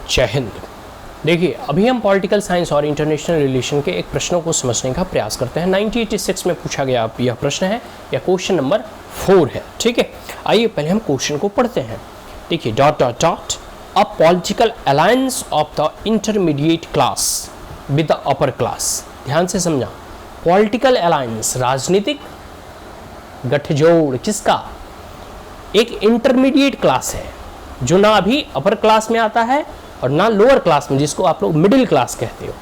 जय हिंद। देखिए, अभी हम पॉलिटिकल साइंस और इंटरनेशनल रिलेशन के एक प्रश्नों को समझने का प्रयास करते हैं। 1986 में पूछा गया यह प्रश्न है, या क्वेश्चन नंबर 4 है। ठीक है, आइए पहले हम क्वेश्चन को पढ़ते हैं। देखिए, dot dot dot a political alliance of the intermediate class with the upper class. ध्यान से समझा, पॉलिटिकल अलायंस राजनीतिक गठजोड़ किसका? एक इंटरमीडिएट क्लास है जो ना अभी अपर क्लास में आता है और ना लोअर क्लास में, जिसको आप लोग मिडिल क्लास कहते हो।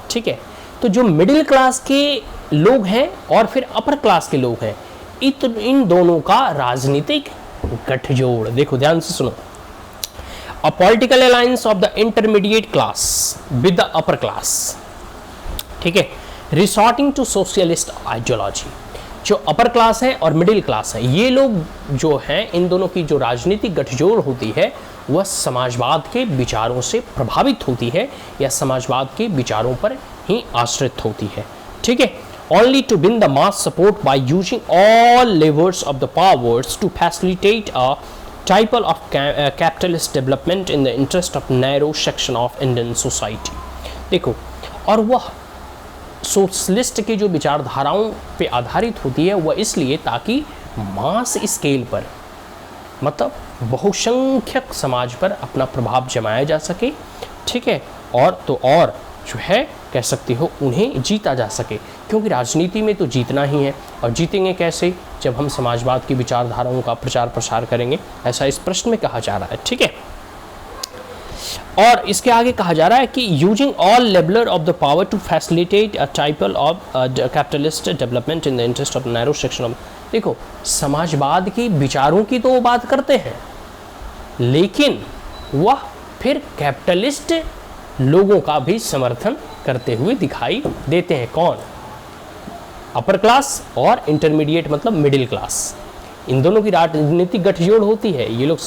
ठीक है, तो जो मिडिल क्लास के लोग हैं और फिर अपर क्लास के लोग हैं, इन दोनों का राजनीतिक गठजोड़। देखो ध्यान से सुनो, a political alliance of the intermediate class with the upper class. ठीक है, रिसॉर्टिंग टू सोशलिस्ट आइडियोलॉजी। जो अपर क्लास है और मिडिल क्लास है, ये लोग जो हैं, इन दोनों की जो राजनीतिक गठजोड़ होती है वह समाजवाद के विचारों से प्रभावित होती है या समाजवाद के विचारों पर ही आश्रित होती है। ठीक है, only to win the mass support by using all levers of the powers to facilitate a type of capitalist development in the interest of narrow section of Indian society. देखो, और वह सोशलिस्ट की जो विचारधाराओं पे आधारित होती है वह इसलिए ताकि मास स्केल पर, मतलब बहुसंख्यक समाज पर अपना प्रभाव जमाया जा सके। ठीक है, और जो है कह सकते हो उन्हें जीता जा सके, क्योंकि राजनीति में तो जीतना ही है। और जीतेंगे कैसे? जब हम समाजवाद की विचारधाराओं का प्रचार प्रसार करेंगे, ऐसा इस प्रश्न में कहा जा रहा है। ठीक है, और इसके आगे कहा जा रहा है कि using all lever of the power to facilitate a type of capitalist development in the interest of narrow section of. देखो, समाजवाद के विचारों की तो वो बात करते हैं, लेकिन वह फिर कैपिटलिस्ट लोगों का भी समर्थन करते हुए दिखाई देते हैं। कौन? अपर क्लास और इंटरमीडिएट मतलब मिडिल क्लास। इन दोनों की राजनीतिक गठजोड़ होती है। ये लोग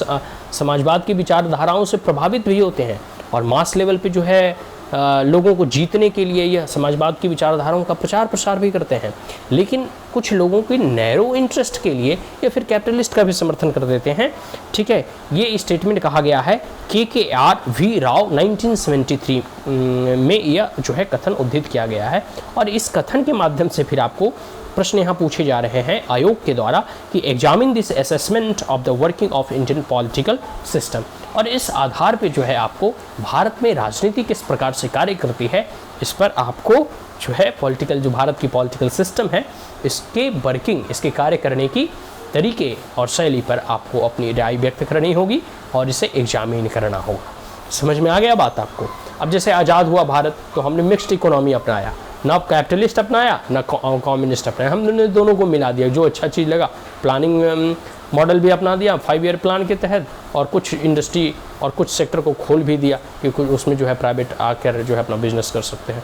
समाजवाद की विचारधाराओं से प्रभावित भी होते हैं और मास लेवल पे जो है लोगों को जीतने के लिए यह समाजवाद की विचारधाराओं का प्रचार प्रसार भी करते हैं, लेकिन कुछ लोगों के नैरो इंटरेस्ट के लिए या फिर कैपिटलिस्ट का भी समर्थन कर देते हैं। ठीक है, ये स्टेटमेंट कहा गया है KKR राव 1973 में यह जो है कथन उद्धृत किया गया है। और इस कथन के माध्यम से फिर आपको प्रश्न यहाँ पूछे जा रहे हैं आयोग के द्वारा कि examine this assessment of the working of Indian political system. और इस आधार पे जो है आपको भारत में राजनीति किस प्रकार से कार्य करती है, इस पर आपको जो है जो भारत की पॉलिटिकल सिस्टम है, इसके वर्किंग, इसके कार्य करने की तरीके और शैली पर आपको अपनी राय व्यक्त करनी होगी और इसे एग्जामिन करना होगा। समझ में आ गया बात आपको? अब जैसे आज़ाद हुआ भारत तो हमने मिक्स्ड इकोनॉमी अपनाया, ना कैपिटलिस्ट अपनाया ना कम्युनिस्ट अपनाया, हमने दोनों को मिला दिया। जो अच्छा चीज़ लगा, प्लानिंग मॉडल भी अपना दिया 5 ईयर प्लान के तहत, और कुछ इंडस्ट्री और कुछ सेक्टर को खोल भी दिया क्योंकि उसमें जो है प्राइवेट आकर जो है अपना बिजनेस कर सकते हैं।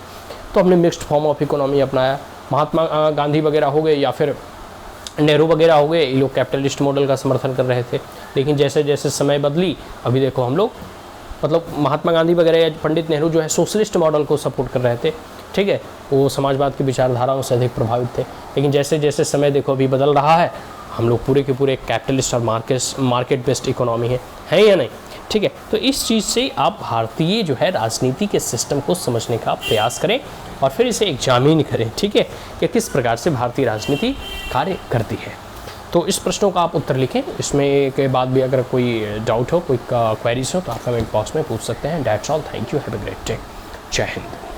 तो हमने मिक्स्ड फॉर्म ऑफ इकोनॉमी अपनाया। महात्मा गांधी वगैरह हो गए या फिर नेहरू वगैरह हो गए, ये लोग कैपिटलिस्ट मॉडल का समर्थन कर रहे थे, लेकिन जैसे जैसे समय बदली, अभी देखो हम लोग, मतलब महात्मा गांधी वगैरह या पंडित नेहरू जो है सोशलिस्ट मॉडल को सपोर्ट कर रहे थे। ठीक है, वो समाजवाद की विचारधाराओं से अधिक प्रभावित थे, लेकिन जैसे जैसे समय देखो अभी बदल रहा है, हम लोग पूरे के पूरे कैपिटलिस्ट और मार्केट बेस्ड इकोनॉमी है या नहीं? ठीक है, तो इस चीज़ से आप भारतीय जो है राजनीति के सिस्टम को समझने का प्रयास करें और फिर इसे एग्जामिन करें। ठीक है, कि किस प्रकार से भारतीय राजनीति कार्य करती है। तो इस प्रश्नों का आप उत्तर लिखें। इसमें के बाद भी अगर कोई डाउट हो, कोई क्वेरीज हो, तो आप कमेंट बॉक्स में पूछ सकते हैं। That's all, thank you, have a great day, जय हिंद।